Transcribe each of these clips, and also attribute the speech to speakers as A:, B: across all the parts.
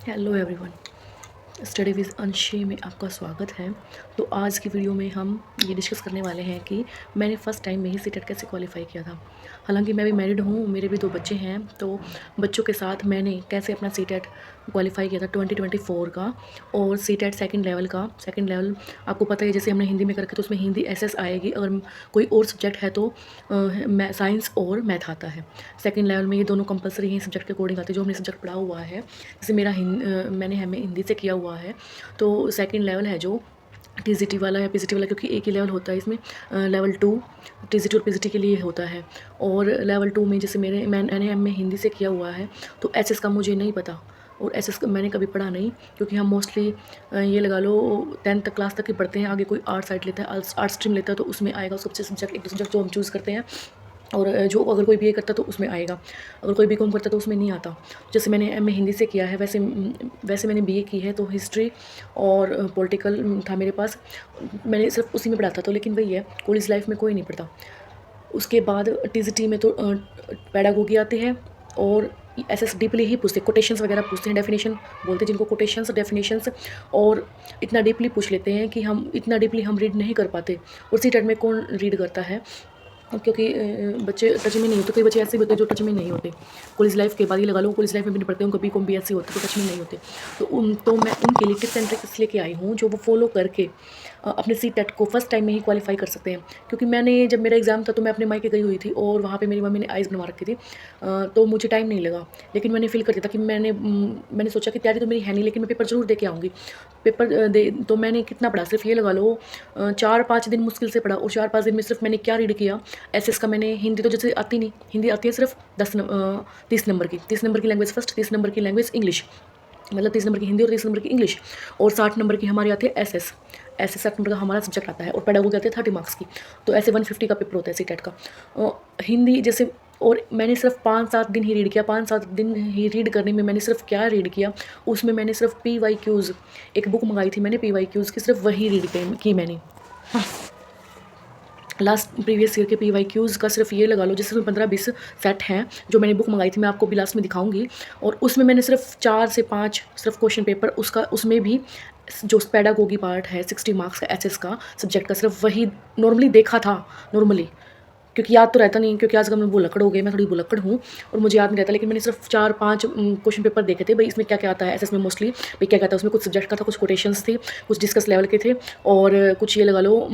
A: Hello everyone, study with अंशी में आपका स्वागत है। तो आज की वीडियो में हम ये डिस्कस करने वाले हैं कि मैंने फ़र्स्ट टाइम में ही सीटेट कैसे क्वालिफाई किया था। हालांकि मैं भी मैरिड हूँ, मेरे भी 2 बच्चे हैं, तो बच्चों के साथ मैंने कैसे अपना सीटेट क्वालिफाई किया था 2024 का। और सीटेट सेकंड लेवल आपको पता है, जैसे हमने हिंदी में करके तो उसमें हिंदी एसएस आएगी। अगर कोई और सब्जेक्ट है तो साइंस और मैथ आता है। सेकंड लेवल में ये दोनों कंपलसरी ही सब्जेक्ट के अकॉर्डिंग आते हैं, जो हमने सब्जेक्ट पढ़ा हुआ है। जैसे मैंने हमें हिंदी से किया हुआ है, तो सेकंड लेवल है जो टीजीटी वाला है, पीजीटी वाला, क्योंकि एक ही लेवल होता है इसमें। लेवल 2 टीजीटी और पीजीटी के लिए होता है। और लेवल 2 में जैसे मैंने एमए हिंदी से किया हुआ है, तो एसएस का मुझे नहीं पता, और एसएस का मैंने कभी पढ़ा नहीं, क्योंकि हम मोस्टली ये लगा लो 10th क्लास तक ही पढ़ते हैं। आगे कोई आर्ट साइड लेता है, आर्ट स्ट्रीम लेता है, तो उसमें आएगा सबसे सब्जेक्ट, एक दो सब्जेक्ट जो हम चूज़ करते हैं। और जो अगर कोई बीए करता तो उसमें आएगा, अगर कोई बीकॉम करता तो उसमें नहीं आता। जैसे मैंने एमए हिंदी से किया है, वैसे मैंने बीए की है, तो हिस्ट्री और पॉलिटिकल था मेरे पास। मैंने सिर्फ उसी में पढ़ा था, तो लेकिन वही है, कॉलेज लाइफ में कोई नहीं पढ़ता। उसके बाद टीजीटी में तो पेडागोगी आती है, और एसएस डीपली ही पूछते, कोटेशंस वगैरह पूछते हैं, डेफिनेशन बोलते हैं जिनको, कोटेशंस डेफिनेशंस। और इतना डीपली पूछ लेते हैं कि हम इतना डीपली हम रीड नहीं कर पाते। और सीटेट में कौन रीड करता है, क्योंकि बच्चे टच में नहीं होते। कई बच्चे ऐसे भी होते हैं जो टच में नहीं होते, कॉलेज लाइफ के बाद ही लगा लो, कॉलेज लाइफ में भी नहीं पढ़ते, उनको बीकॉम भी ऐसे होते तो टच में नहीं होते। तो मैं उनके लिए टिप्स एंड ट्रिक्स लेके आई हूँ, जो वो फॉलो करके अपने सीटेट को फर्स्ट टाइम में ही क्वालिफाई कर सकते हैं। क्योंकि जब मेरा एग्ज़ाम था तो मैं अपने मायके गई हुई थी, और वहाँ पे मेरी मम्मी ने आइज़ बनवा रखी थी, तो मुझे टाइम नहीं लगा। लेकिन मैंने फील कर दिया था कि मैंने सोचा कि तैयारी तो मेरी है नहीं, लेकिन मैं पेपर ज़रूर दे के आऊँगी। पेपर दे तो मैंने कितना पढ़ा, सिर्फ ये लगा लो 4-5 दिन मुश्किल से पढ़ा, और 4-5 दिन में सिर्फ मैंने क्या रीड किया। एसएस का मैंने, हिंदी तो जैसे आती नहीं, हिंदी आती है सिर्फ 30 नंबर की, 30 नंबर की लैंग्वेज फर्स्ट, 30 नंबर की लैंग्वेज इंग्लिश, मतलब 30 नंबर की हिंदी और 30 नंबर की इंग्लिश। और 60 नंबर की हमारी आती है एसएस। 60 नंबर का हमारा सब्जेक्ट आता है, और पेडागोगी आती है 30 मार्क्स की। तो ऐसे 150 का पेपर होता है सीटेट का। हिंदी जैसे, और मैंने सिर्फ 5-7 दिन ही रीड किया। 5-7 दिन ही रीड करने में मैंने सिर्फ क्या रीड किया, उसमें मैंने सिर्फ PYQs, एक बुक मंगाई थी मैंने PYQs की, सिर्फ वही रीड की मैंने। लास्ट प्रीवियस ईयर के PYQs का सिर्फ ये लगा लो, जैसे 15-20 सेट हैं जो मैंने बुक मंगाई थी, मैं आपको भी लास्ट में दिखाऊंगी। और उसमें मैंने सिर्फ 4 से 5 सिर्फ क्वेश्चन पेपर, उसमें भी जो पेडागोगी पार्ट है 60 मार्क्स का एसएस का सब्जेक्ट का, सिर्फ वही नॉर्मली देखा था नॉर्मली, क्योंकि याद तो रहता नहीं, क्योंकि आजकल मैं भुलक्कड़ हो गई, मैं थोड़ी भुलक्कड़ हूँ और मुझे याद नहीं रहता। लेकिन मैंने सिर्फ 4-5 क्वेश्चन पेपर देखे थे, भाई इसमें क्या क्या आता है एसएस में मोस्टली, भाई क्या क्या था उसमें। कुछ सब्जेक्ट का था, कुछ कोटेशंस थे, कुछ डिस्कस लेवल के थे, और कुछ ये लगा लो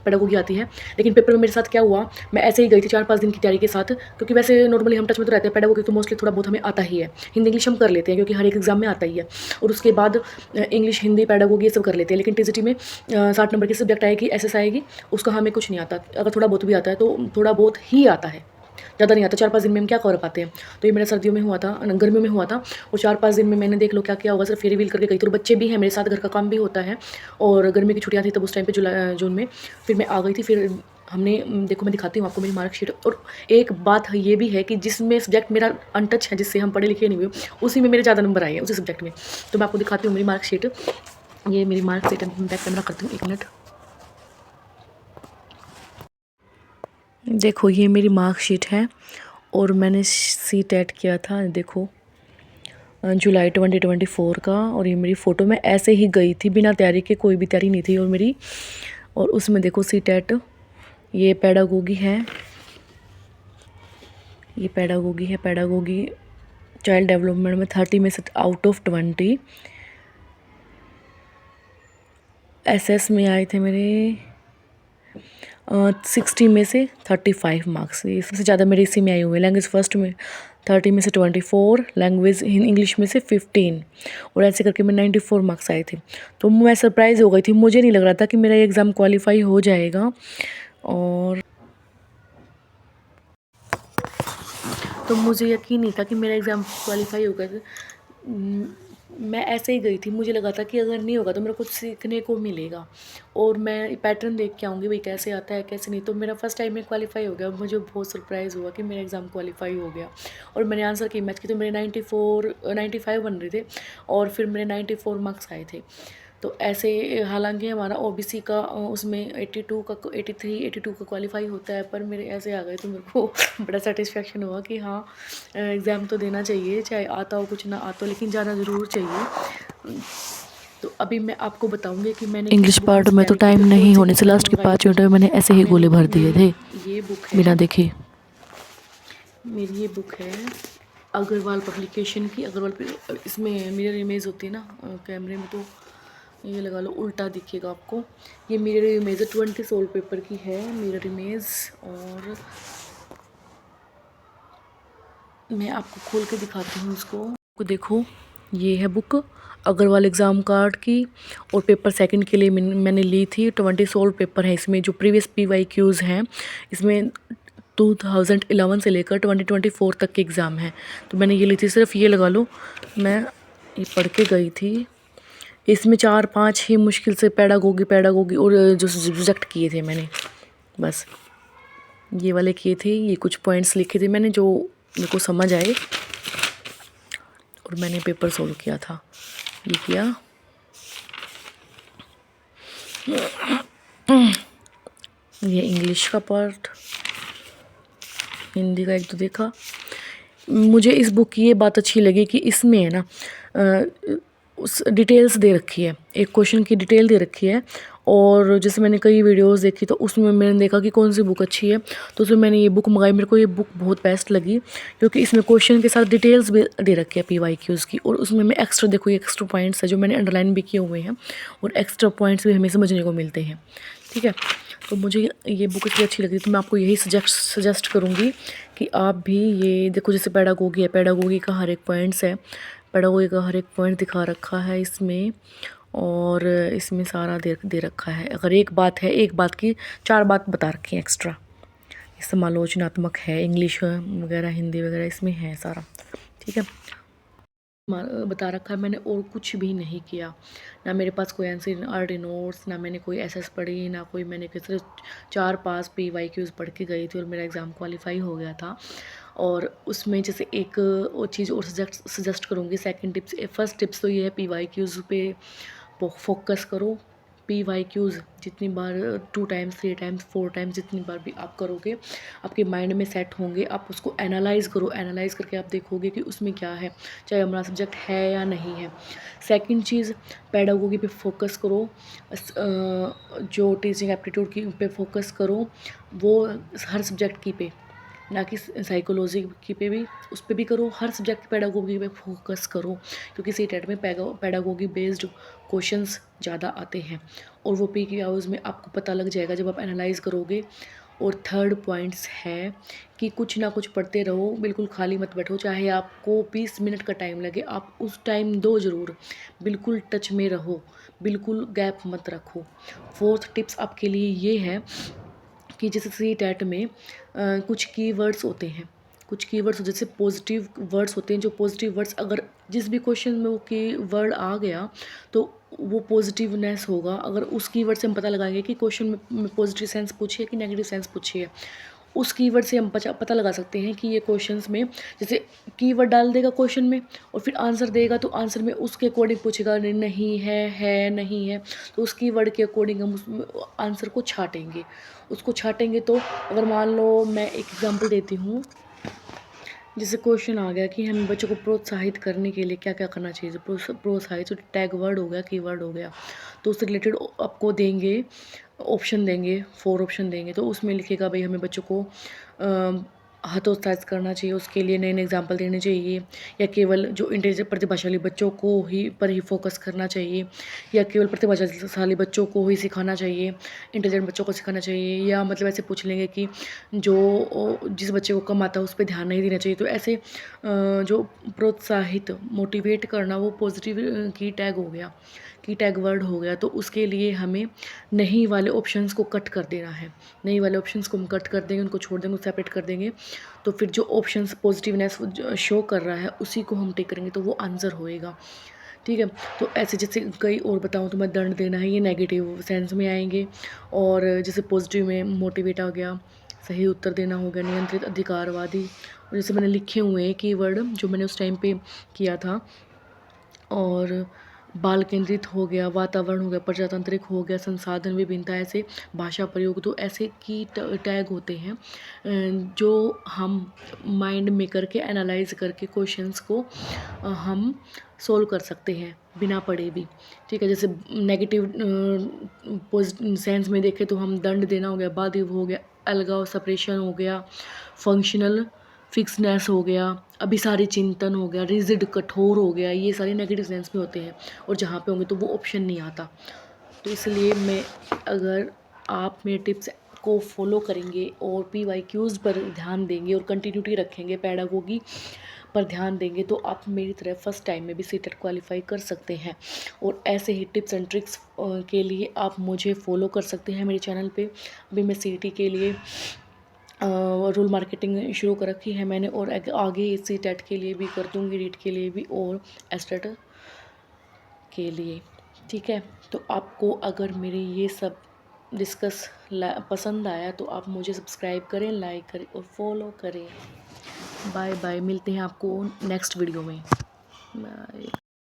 A: पेडागोगी आती है। लेकिन पेपर में मेरे साथ क्या हुआ, मैं ऐसे ही गई थी 4-5 दिन की तैयारी के साथ, क्योंकि वैसे नॉर्मली हम टच में तो रहते हैं, पेडागोगी तो मोस्टली थोड़ा बहुत हमें आता ही है। हिंदी इंग्लिश हम कर लेते हैं, क्योंकि हर एक एग्जाम में आता ही है। और उसके बाद इंग्लिश हिंदी पेडागोगी ये सब कर लेते हैं। लेकिन टीजीटी में 60 नंबर की सब्जेक्ट आएगी, एसएस आएगी, उसका हमें कुछ नहीं आता। अगर थोड़ा बहुत भी आता है तो थोड़ा बहुत ही आता है, ज़्यादा नहीं आता। 4-5 दिन में हम क्या कर पाते हैं। तो ये मेरा सर्दियों में हुआ था, गर्मियों में हुआ था, और 4-5 दिन में मैंने देख लो क्या क्या होगा, सिर्फ ये रिवील करके गई थी। और बच्चे भी हैं मेरे साथ, घर का काम भी होता है, और गर्मी की छुट्टियाँ थी तब उस टाइम पे जून में। फिर मैं आ गई थी, फिर हमने देखो, मैं दिखाती हूँ आपको मेरी मार्कशीट। और एक बात ये भी है कि जिसमें सब्जेक्ट मेरा अनटच है, जिससे हम पढ़े लिखे नहीं हुए, उसी में मेरे ज़्यादा नंबर आए हैं, उसी सब्जेक्ट में। तो मैं आपको दिखाती हूँ मेरी मार्कशीट। ये मेरी मार्कशीट है, बैक कैमरा करती हूँ, 1 मिनट। देखो ये मेरी मार्कशीट है, और मैंने सीटेट किया था, देखो जुलाई 2024 का। और ये मेरी फ़ोटो, मैं ऐसे ही गई थी बिना तैयारी के, कोई भी तैयारी नहीं थी और मेरी। और उसमें देखो सीटेट, ये पेडागोगी है, ये पेडागोगी चाइल्ड डेवलपमेंट में 30 में से आउट ऑफ 20। एसएस में आए थे मेरे 60 में से 35 मार्क्स, ये सबसे ज़्यादा मेरे इसी में आए हुए हैं। लैंग्वेज फर्स्ट में 30 में से 24, लैंग्वेज इंग्लिश में से 15, और ऐसे करके मैं 94 मार्क्स आए थे। तो मैं सरप्राइज़ हो गई थी, मुझे नहीं लग रहा था कि मेरा एग्ज़ाम क्वालिफाई हो जाएगा। और तो मुझे यकीन नहीं था कि मेरा एग्ज़ाम क्वालिफाई होगा। मैं ऐसे ही गई थी, मुझे लगा था कि अगर नहीं होगा तो मेरे को कुछ सीखने को मिलेगा, और मैं पैटर्न देख के आऊँगी भाई कैसे आता है कैसे नहीं। तो मेरा फर्स्ट टाइम में क्वालिफाई हो गया, मुझे बहुत सरप्राइज़ हुआ कि मेरा एग्ज़ाम क्वालिफाई हो गया। और मैंने आंसर की मैच की, तो मेरे 95 बन रहे थे, और फिर मेरे 94 मार्क्स आए थे। तो ऐसे हालांकि हमारा ओबीसी का उसमें 82 का 83 82 का क्वालिफाई होता है, पर मेरे ऐसे आ गए तो मेरे को बड़ा सेटिस्फेक्शन हुआ कि हाँ एग्ज़ाम तो देना चाहिए, चाहे आता हो कुछ ना आता हो, लेकिन जाना ज़रूर चाहिए। तो अभी मैं आपको बताऊंगी कि मैंने इंग्लिश पार्ट में तो टाइम नहीं होने से लास्ट के 5 मिनट में मैंने ऐसे ही गोले भर दिए थे ये बुक है बिना देखे। मेरी ये बुक है अग्रवाल पब्लिकेशन की। अग्रवाल इसमें मिरर इमेज होती है ना कैमरे में, तो ये लगा लो उल्टा दिखेगा आपको। ये मिरर इमेज 20 सोल पेपर की है मिरर इमेज। और मैं आपको खोल के दिखाती हूँ इसको। देखो ये है बुक अग्रवाल एग्ज़ाम कार्ड की, और पेपर सेकंड के लिए मैंने ली थी। 20 सोल पेपर है इसमें, जो प्रीवियस PYQs हैं इसमें 2011 से लेकर 2024 तक के एग्ज़ाम हैं। तो मैंने ये ली थी, सिर्फ ये लगा लो मैं ये पढ़ के गई थी। इसमें 4-5 ही मुश्किल से पैडागोगी और जो सब्जेक्ट किए थे मैंने, बस ये वाले किए थे। ये कुछ पॉइंट्स लिखे थे मैंने जो मेरे को समझ आए, और मैंने पेपर सोल्व किया था। ये किया, ये इंग्लिश का पार्ट, हिंदी का एक तो देखा। मुझे इस बुक की ये बात अच्छी लगी कि इसमें है ना उस डिटेल्स दे रखी है, एक क्वेश्चन की डिटेल दे रखी है। और जैसे मैंने कई वीडियोस देखी तो उसमें मैंने देखा कि कौन सी बुक अच्छी है, तो उसमें मैंने ये बुक मंगाई। मेरे को ये बुक बहुत बेस्ट लगी क्योंकि इसमें क्वेश्चन के साथ डिटेल्स भी दे रखी है PYQs की, और उसमें मैं एक्स्ट्रा देखो, ये एक्स्ट्रा पॉइंट्स है जो मैंने अंडरलाइन भी किए हुए हैं, और एक्स्ट्रा पॉइंट्स भी हमें समझने को मिलते हैं। ठीक है, तो मुझे ये बुक इतनी अच्छी लगी, तो मैं आपको यही सजेस्ट करूँगी कि आप भी ये देखो। जैसे पैडागोगी है, पैडागोगी का हर एक पॉइंट्स है, पैडागोगी का हर एक पॉइंट दिखा रखा है इसमें, और इसमें सारा दे रखा है। अगर एक बात है, एक बात की 4 बात बता रखी है एक्स्ट्रा। समालोचनात्मक है, इंग्लिश वगैरह हिंदी वगैरह इसमें है सारा। ठीक है, बता रखा है मैंने, और कुछ भी नहीं किया। ना मेरे पास कोई NCERT नोट्स, ना मैंने कोई SS पढ़ी, ना कोई मैंने सिर्फ 4-5 PYQs पढ़ के गई थी और मेरा एग्ज़ाम क्वालिफाई हो गया था। और उसमें जैसे एक और चीज़ और सजेस्ट करूँगी, सेकंड टिप्स। फर्स्ट टिप्स तो ये है PYQs पे फोकस करो। PYQs जितनी बार 2 टाइम्स 3 टाइम्स 4 टाइम्स जितनी बार भी आप करोगे आपके माइंड में सेट होंगे। आप उसको एनालाइज़ करो, एनालाइज़ करके आप देखोगे कि उसमें क्या है, चाहे हमारा सब्जेक्ट है या नहीं है। सेकंड चीज़, पेडागोगी पे फोकस करो, जो टीचिंग एप्टीट्यूड की पे फोकस करो, वो हर सब्जेक्ट की पे, ना कि साइकोलॉजी की पे भी, उस पर भी करो। हर सब्जेक्ट की पेडागोगी पे फोकस करो, क्योंकि CTET में पेडागोगी बेस्ड क्वेश्चंस ज़्यादा आते हैं, और वो PQs में आपको पता लग जाएगा जब आप एनालाइज़ करोगे। और थर्ड पॉइंट्स है कि कुछ ना कुछ पढ़ते रहो, बिल्कुल खाली मत बैठो। चाहे आपको 20 मिनट का टाइम लगे, आप उस टाइम दो ज़रूर, बिल्कुल टच में रहो, बिल्कुल गैप मत रखो। फोर्थ टिप्स आपके लिए ये है कि जैसे CTET में कुछ कीवर्ड्स होते हैं, कुछ कीवर्ड्स जैसे पॉजिटिव वर्ड्स होते हैं। जो पॉजिटिव वर्ड्स अगर जिस भी क्वेश्चन में वो कीवर्ड आ गया तो वो पॉजिटिवनेस होगा। अगर उस कीवर्ड से हम पता लगाएंगे कि क्वेश्चन में पॉजिटिव सेंस पूछिए कि नेगेटिव सेंस पूछिए, उस कीवर्ड से हम पता लगा सकते हैं कि ये क्वेश्चंस में, जैसे कीवर्ड डाल देगा क्वेश्चन में और फिर आंसर देगा, तो आंसर में उसके अकॉर्डिंग पूछेगा, नहीं है नहीं है, तो उस कीवर्ड के अकॉर्डिंग हम उस आंसर को छाटेंगे। उसको छाटेंगे तो अगर मान लो मैं एक एग्जांपल देती हूँ, जैसे क्वेश्चन आ गया कि हमें बच्चों को प्रोत्साहित करने के लिए क्या क्या करना चाहिए। प्रोत्साहित, तो टैग वर्ड हो गया, कीवर्ड हो गया, तो उससे रिलेटेड आपको देंगे ऑप्शन, देंगे 4 ऑप्शन देंगे। तो उसमें लिखेगा भाई हमें बच्चों को हतोत्साहित करना चाहिए, उसके लिए नए नए एग्जाम्पल देने चाहिए, या केवल जो इंटेलिजेंट प्रतिभाशाली बच्चों को ही पर ही फोकस करना चाहिए, या केवल प्रतिभाशाली बच्चों को ही सिखाना चाहिए, इंटेलिजेंट बच्चों को सिखाना चाहिए, या मतलब ऐसे पूछ लेंगे कि जो जिस बच्चे को कम आता है उस पर ध्यान नहीं देना चाहिए। तो ऐसे जो प्रोत्साहित, मोटिवेट करना, वो पॉजिटिव की टैग हो गया, की टैग वर्ड हो गया। तो उसके लिए हमें नहीं वाले ऑप्शंस को कट कर देना है। नहीं वाले ऑप्शंस को हम कट कर देंगे, उनको छोड़ देंगे, उनको सेपरेट कर देंगे। तो फिर जो ऑप्शंस पॉजिटिवनेस शो कर रहा है उसी को हम टिक करेंगे, तो वो आंसर होएगा। ठीक है, तो ऐसे जैसे कई और बताऊँ तो मैं दंड देना है, ये नेगेटिव सेंस में आएंगे। और जैसे पॉजिटिव में मोटिवेट आ गया, सही उत्तर देना हो गया, नियंत्रित, अधिकारवादी। और जैसे मैंने लिखे हुए हैं कीवर्ड जो मैंने उस टाइम पे किया था। और बाल केंद्रित हो गया, वातावरण हो गया, प्रजातांत्रिक हो गया, संसाधन विभिन्नता, ऐसे भाषा प्रयोग, तो ऐसे की टैग होते हैं जो हम माइंड में करके एनालाइज करके क्वेश्चंस को हम सोल्व कर सकते हैं बिना पढ़े भी। ठीक है, जैसे नेगेटिव सेंस में देखें तो हम दंड देना हो गया, बाधिव हो गया, अलगाव सेपरेशन हो गया, फंक्शनल फिक्सनेस हो गया, अभिसारी चिंतन हो गया, रिजिड कठोर हो गया, ये सारे नेगेटिव सेंस में होते हैं और जहाँ पे होंगे तो वो ऑप्शन नहीं आता। तो इसलिए मैं, अगर आप मेरे टिप्स को फॉलो करेंगे और PYQs पर ध्यान देंगे और कंटिन्यूटी रखेंगे, पैडागोगी पर ध्यान देंगे, तो आप मेरी तरह फर्स्ट टाइम में भी सीटेट क्वालिफाई कर सकते हैं। और ऐसे ही टिप्स एंड ट्रिक्स के लिए आप मुझे फॉलो कर सकते हैं मेरे चैनल पे। अभी मैं CET के लिए रूल मार्केटिंग शुरू कर रखी है मैंने, और आगे CTET के लिए भी कर दूँगी, रीट के लिए भी और एस्टेट के लिए। ठीक है, तो आपको अगर मेरे ये सब डिस्कस पसंद आया तो आप मुझे सब्सक्राइब करें, लाइक करें और फॉलो करें। बाय बाय, मिलते हैं आपको नेक्स्ट वीडियो में। बाय।